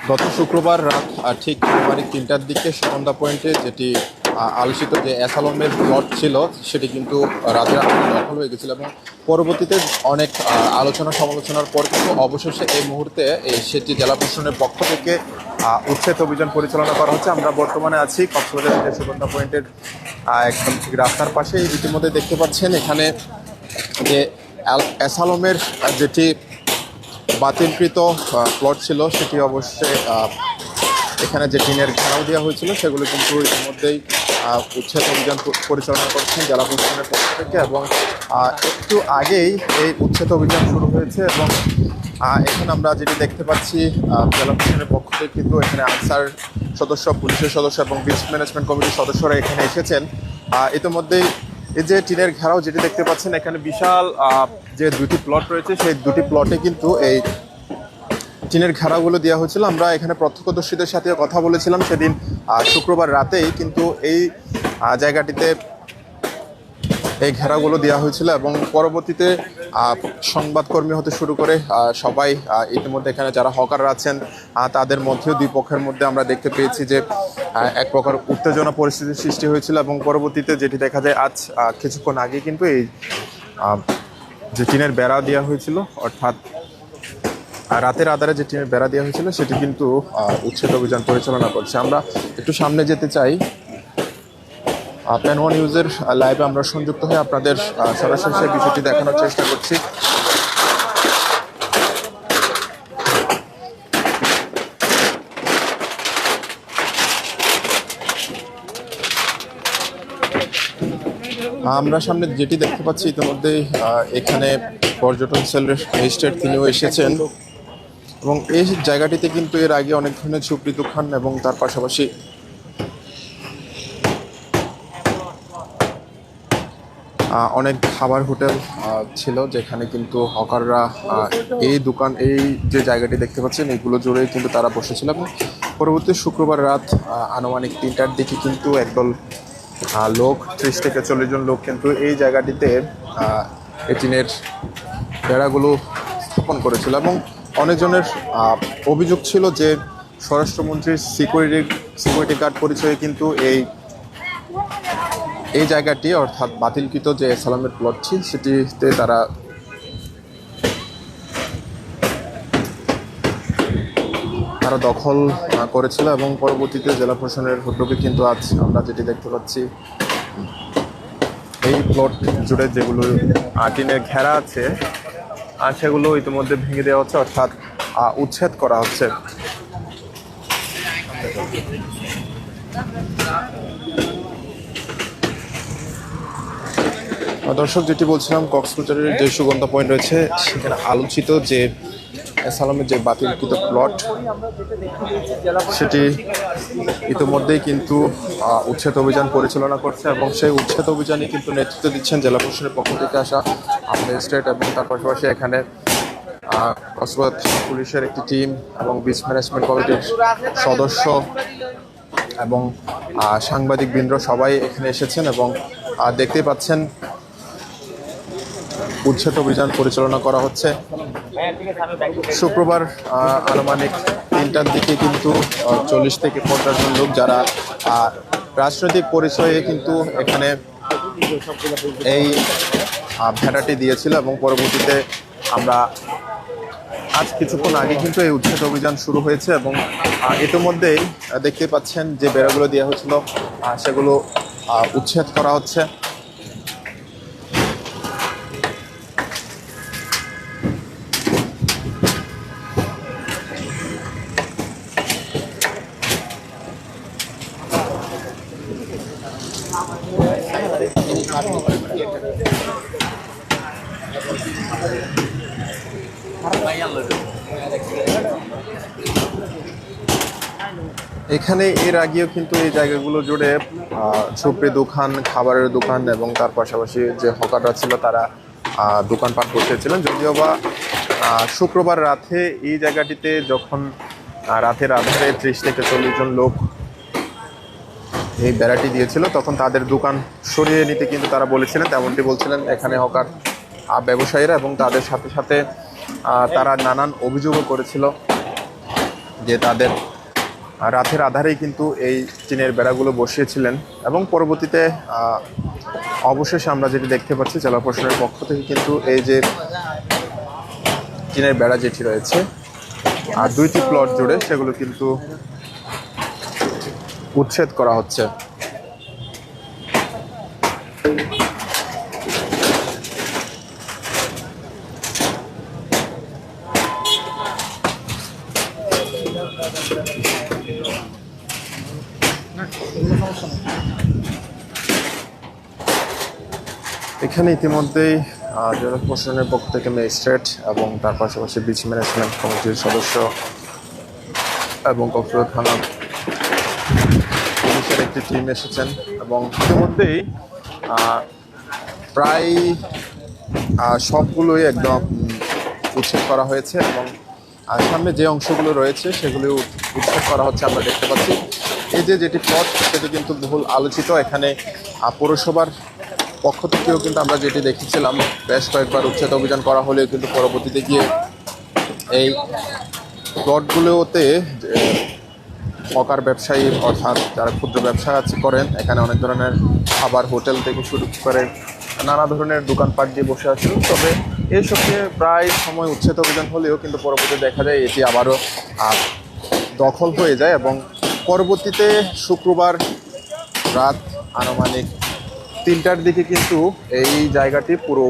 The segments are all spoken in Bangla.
গত শুক্রবার রাত ঠিক বাড়ি ৩টার দিকে সুগন্ধা পয়েন্টে যেটি আলোচিত যে অ্যাসালমের প্লট ছিল সেটি কিন্তু রাতের আগে দখল হয়ে গেছিল এবং পরবর্তীতে অনেক আলোচনা সমালোচনার পর কিন্তু অবশেষে এই মুহূর্তে সেটি জেলা প্রশাসনের পক্ষ থেকে উচ্ছেদ অভিযান পরিচালনা করা হচ্ছে। আমরা বর্তমানে আছি কক্সবাজারের যে সুগন্ধা পয়েন্টের একদম ঠিক রাস্তার পাশে। ইতিমধ্যে দেখতে পাচ্ছেন এখানে যে অ্যাসালমের যেটি বাতিলকৃত প্লট ছিল সেটি অবশ্যই এখানে যে টিনের ঘেরাও দেওয়া হয়েছিল সেগুলো কিন্তু ইতিমধ্যেই উচ্ছেদ অভিযান পরিচালনা করছেন জেলা প্রশাসনের পক্ষ থেকে এবং একটু আগেই এই উচ্ছেদ অভিযান শুরু হয়েছে এবং এখন আমরা যেটি দেখতে পাচ্ছি জেলা প্রশাসনের পক্ষ থেকে কিন্তু এখানে আনসার সদস্য, পুলিশের সদস্য এবং বিচ ম্যানেজমেন্ট কমিটির সদস্যরা এখানে এসেছেন। ইতিমধ্যেই এই যে টিনের ঘেরাও যেটি দেখতে পাচ্ছেন এখানে বিশাল যে দুটি প্লট রয়েছে সেই দুটি প্লটে কিন্তু এই টিনের ঘেরাওগুলো দেওয়া হয়েছিল। আমরা এখানে প্রত্যক্ষদর্শীদের সাথে কথা বলেছিলাম সেদিন শুক্রবার রাতেই কিন্তু এই জায়গাটিতে এই ঘেরাওগুলো দেওয়া হয়েছিল এবং পরবর্তীতে সংবাদকর্মী হতে শুরু করে সবাই ইতিমধ্যে এখানে যারা হকাররা আছেন তাদের মধ্যেও দুই পক্ষের মধ্যে আমরা দেখতে পেয়েছি যে এক প্রকার উত্তেজনা পরিস্থিতির সৃষ্টি হয়েছিল এবং পরবর্তীতে যেটি দেখা যায় আজ কিছুক্ষণ আগে কিন্তু এই যে টিনের বেড়া দেওয়া হয়েছিল অর্থাৎ রাতের আধারে যে টিনের বেড়া দেওয়া হয়েছিল সেটি কিন্তু উচ্ছেদ অভিযান পরিচালনা করছে। আমরা একটু সামনে যেতে চাই। প্যান ওয়ান নিউজের লাইভে আমরা সংযুক্ত হয়ে আপনাদের সরাসরি সেই বিষয়টি দেখানোর চেষ্টা করছি। আমরা সামনে যেটি দেখতে পাচ্ছি ইতিমধ্যেই এখানে পর্যটন সেলের ম্যাজিস্ট্রেট তিনিও এসেছেন এবং এই জায়গাটিতে কিন্তু এর আগে অনেক ধরনের ঝুপড়ি দোকান এবং তার পাশাপাশি অনেক খাবার হোটেল ছিল যেখানে কিন্তু হকাররা এই দোকান এই যে জায়গাটি দেখতে পাচ্ছেন এইগুলো জুড়েই কিন্তু তারা বসেছিল এবং পরবর্তী শুক্রবার রাত আনুমানিক ৩টার দিকে কিন্তু একদল লোক ৩০ থেকে ৪০ জন লোক কিন্তু এই জায়গাটিতে এই টিনের বেড়াগুলো স্থাপন করেছিল এবং অনেকজনের অভিযোগ ছিল যে স্বরাষ্ট্রমন্ত্রীর সিকিউরিটি গার্ড পরিচয়ে কিন্তু এই জায়গাটি অর্থাৎ বাতিলকৃত যে সালামের প্লট ছিল সেটিতে তারা দখল করেছিল এবং পরবর্তীতে জেলা প্রশাসনের উদ্যোগে কিন্তু আজ আমরা যেটি দেখতে পাচ্ছি এই প্লট জুড়ে যেগুলো টিনের ঘেরা আছে সেগুলো ইতিমধ্যে ভেঙে দেওয়া হচ্ছে অর্থাৎ উচ্ছেদ করা হচ্ছে। দর্শক, যেটি বলছিলাম কক্সবাজারের যে সুগন্ধা পয়েন্ট রয়েছে সেখানে আলোচিত যে সালামের যে বাতিলকৃত প্লট সেটি ইতিমধ্যেই কিন্তু উচ্ছেদ অভিযান পরিচালনা করছে এবং সেই উচ্ছেদ অভিযানে কিন্তু নেতৃত্ব দিচ্ছেন জেলা প্রশাসনের পক্ষ থেকে আসা ম্যাজিস্ট্রেট এবং তার পাশাপাশি এখানে কক্সবাজার পুলিশের একটি টিম এবং বিচ ম্যানেজমেন্ট কমিটির সদস্য এবং সাংবাদিক বৃন্দ সবাই এখানে এসেছেন এবং দেখতেই পাচ্ছেন উচ্ছেদ অভিযান পরিচালনা করা হচ্ছে। শুক্রবার আনুমানিক ৩টার দিকে কিন্তু ৪০ থেকে ৫০ জন লোক যারা রাজনৈতিক পরিচয়ে কিন্তু এখানে এই ভেড়াটি দিয়েছিল এবং পরবর্তীতে আমরা আজ কিছুক্ষণ আগে কিন্তু এই উচ্ছেদ অভিযান শুরু হয়েছে এবং ইতিমধ্যেই দেখতে পাচ্ছেন যে বেড়াগুলো দেওয়া হয়েছিল সেগুলো উচ্ছেদ করা হচ্ছে। এখানে এর আগেও কিন্তু এই জায়গাগুলো জুড়ে ঝুপড়ি দোকান, খাবারের দোকান এবং তার পাশাপাশি যে হকাররা ছিল তারা দোকানপাট বসেছিলেন। যদিও বা শুক্রবার রাতে এই জায়গাটিতে যখন রাতের আধারে ৩০ থেকে ৪০ জন লোক এই বেড়াটি দিয়েছিল তখন তাদের দোকান সরিয়ে নিতে কিন্তু তারা বলেছিলেন, তেমনটি বলছিলেন এখানে হকার ব্যবসায়ীরা এবং তাদের সাথে সাথে তারা নানান অভিযোগও করেছিল। যে তাদের রাতের আধারেই কিন্তু এই টিনের বেড়াগুলো বসিয়েছিলেন এবং পরবর্তীতে অবশেষে আমরা যেটি দেখতে পাচ্ছি জেলা প্রশাসনের পক্ষ থেকে কিন্তু এই যে টিনের বেড়া যেটি রয়েছে আর 2টি প্লট জুড়ে সেগুলো কিন্তু উচ্ছেদ করা হচ্ছে। এখানে ইতিমধ্যেই জেলা প্রশাসনের পক্ষ থেকে ম্যাজিস্ট্রেট এবং তার পাশাপাশি বিচ ম্যানেজমেন্ট কমিটির সদস্য এবং কক্সবাজার থানা পুলিশের একটি টিম এসেছেন এবং ইতিমধ্যেই প্রায় সবগুলোই একদম উচ্ছেদ করা হয়েছে এবং সামনে যে অংশগুলো রয়েছে সেগুলো উচ্ছেদ করা হচ্ছে। আমরা দেখতে পাচ্ছি এই যে যেটি প্লট সেটি কিন্তু বহুল আলোচিত। এখানে পৌরসভার পক্ষ থেকেও কিন্তু আমরা যেটি দেখেছিলাম বেশ কয়েকবার উচ্ছেদ অভিযান করা হলেও কিন্তু পরবর্তীতে গিয়ে এই প্লটগুলোতে হকার ব্যবসায়ী অর্থাৎ যারা ক্ষুদ্র ব্যবসা করেন এখানে অনেক ধরনের খাবার হোটেল থেকে শুরু করে নানা ধরনের দোকানপাট দিয়ে বসে আছেন। তবে এই সবকে প্রায় সময় উচ্ছেদ অভিযান হলেও কিন্তু পরবর্তীতে দেখা যায় এটি আবারও দখল হয়ে যায় এবং পরবর্তীতে শুক্রবার রাত আনুমানিক 3টার দিকে কিন্তু এই জায়গাটি পুরো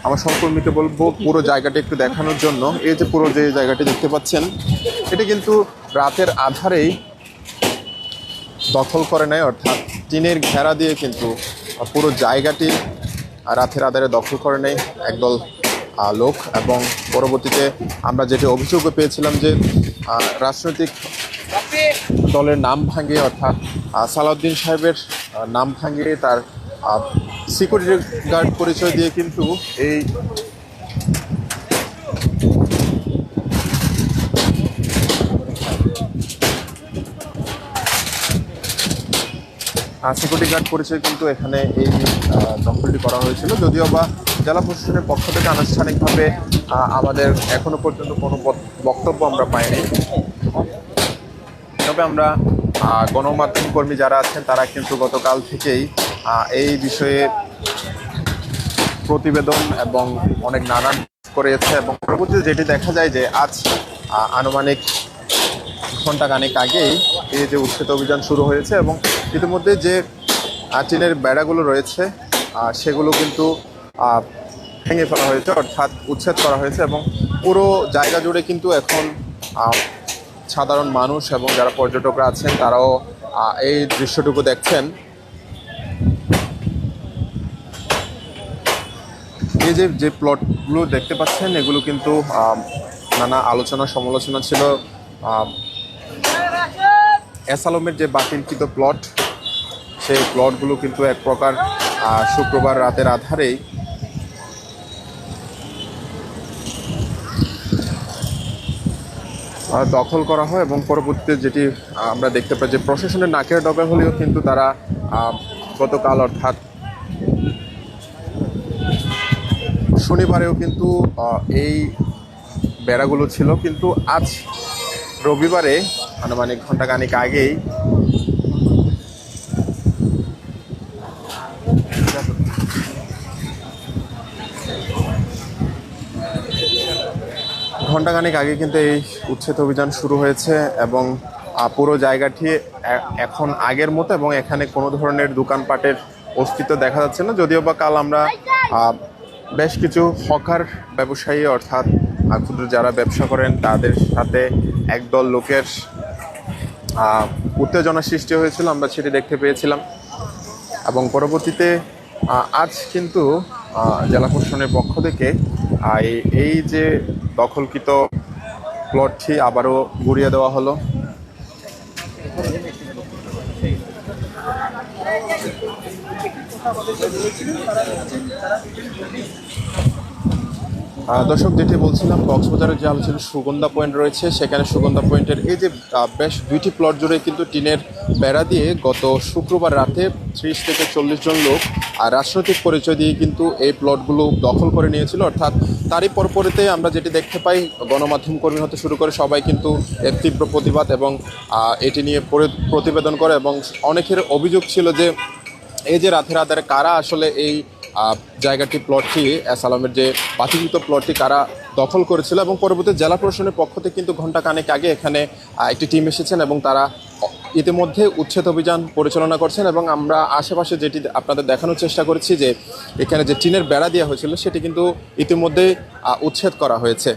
আমার সহকর্মীকে বলবো পুরো জায়গাটি একটু দেখানোর জন্য। এই যে পুরো যে জায়গাটি দেখতে পাচ্ছেন এটি কিন্তু রাতের আধারেই দখল করে নেয়, অর্থাৎ টিনের ঘেরা দিয়ে কিন্তু পুরো জায়গাটি রাতের আধারে দখল করে নেয় একদল লোক। এবং পরবর্তীতে আমরা যেটি অভিযোগ পেয়েছিলাম যে রাজনৈতিক দলের নাম ভাঙিয়ে অর্থাৎ সালাউদ্দিন সাহেবের নাম ভাঙিয়ে তার সিকিউরিটি গার্ড পরিচয় দিয়ে কিন্তু এই সিকিউরিটি গার্ড পরিচয় কিন্তু এখানে এই দখলটি করা হয়েছিল। যদিও বা জেলা প্রশাসনের পক্ষ থেকে আনুষ্ঠানিকভাবে আমাদের এখনো পর্যন্ত কোনো বক্তব্য আমরা পাইনি। তবে আমরা গণমাধ্যম কর্মী যারা আছেন তারা কিন্তু গতকাল থেকেই এই বিষয়ে প্রতিবেদন এবং অনেক নানান করেছে এবং পরবর্তীতে যেটি দেখা যায় যে আজ আনুমানিক ঘণ্টাখানেক আগেই এই যে উচ্ছেদ অভিযান শুরু হয়েছে এবং ইতিমধ্যে যে টিনের বেড়াগুলো রয়েছে সেগুলো কিন্তু ভেঙে ফেলা হয়েছে অর্থাৎ উচ্ছেদ করা হয়েছে এবং পুরো জায়গা জুড়ে কিন্তু এখন সাধারণ মানুষ এবং যারা পর্যটকরা আছেন তারাও এই দৃশ্যটুকু দেখছেন। এই যে প্লটগুলো দেখতে পাচ্ছেন এগুলো কিন্তু নানা আলোচনা সমালোচনা ছিল। এস আলমের যে বাতিলকৃত প্লট সেই প্লটগুলো কিন্তু এক প্রকার শুক্রবার রাতের আধারেই দখল করা হয় এবং পরবর্তীতে যেটি আমরা দেখতে পাই যে প্রশাসনের নাকের ডগা হলেও কিন্তু তারা গতকাল অর্থাৎ শনিবারেও কিন্তু এই বেড়াগুলো ছিল, কিন্তু আজ রবিবারে আনুমানিক ঘণ্টাখানেক আগেই কিন্তু এই উচ্ছেদ অভিযান শুরু হয়েছে এবং পুরো জায়গাটি এখন আগের মতো এবং এখানে কোনো ধরনের দোকানপাটের অস্তিত্ব দেখা যাচ্ছে না। যদিও বা কাল আমরা বেশ কিছু হকার ব্যবসায়ী অর্থাৎ ক্ষুদ্র যারা ব্যবসা করেন তাদের সাথে একদল লোকের উত্তেজনা সৃষ্টি হয়েছিল, আমরা সেটি দেখতে পেয়েছিলাম এবং পরবর্তীতে আজ কিন্তু জেলা প্রশাসনের পক্ষ থেকে এই যে দখলকৃত প্লটটি আবারও গুড়িয়ে দেওয়া হলো। দর্শক, যেটি বলছিলাম, কক্সবাজারের যে আলোচিত সুগন্ধা পয়েন্ট রয়েছে, সেখানে সুগন্ধা পয়েন্টের এই যে বেশ 2টি প্লট জুড়ে কিন্তু টিনের বেড়া দিয়ে গত শুক্রবার রাতে 30 থেকে 40 জন লোক আর রাজনৈতিক পরিচয় দিয়ে কিন্তু এই প্লটগুলো দখল করে নিয়েছিল। অর্থাৎ তারই পরপরিতে আমরা যেটি দেখতে পাই, গণমাধ্যম কর্মী হতে শুরু করে সবাই কিন্তু এর তীব্র প্রতিবাদ এবং এটি নিয়ে প্রতিবেদন করে। এবং অনেকের অভিযোগ ছিল যে এই যে রাতের আধারে কারা আসলে এই জায়গাটি, প্লটটি, অ্যাসালামের যে বাতিকৃত প্লটটি কারা দখল করেছিল। এবং পরবর্তী জেলা প্রশাসনের পক্ষ থেকে কিন্তু ঘণ্টা কানেক আগে এখানে একটি টিম এসেছেন এবং তারা ইতিমধ্যে উচ্ছেদ অভিযান পরিচালনা করছেন। এবং আমরা আশেপাশে যেটি আপনাদের দেখানোর চেষ্টা করেছি যে এখানে যে টিনের বেড়া দেওয়া হয়েছিল সেটি কিন্তু ইতিমধ্যেই উচ্ছেদ করা হয়েছে।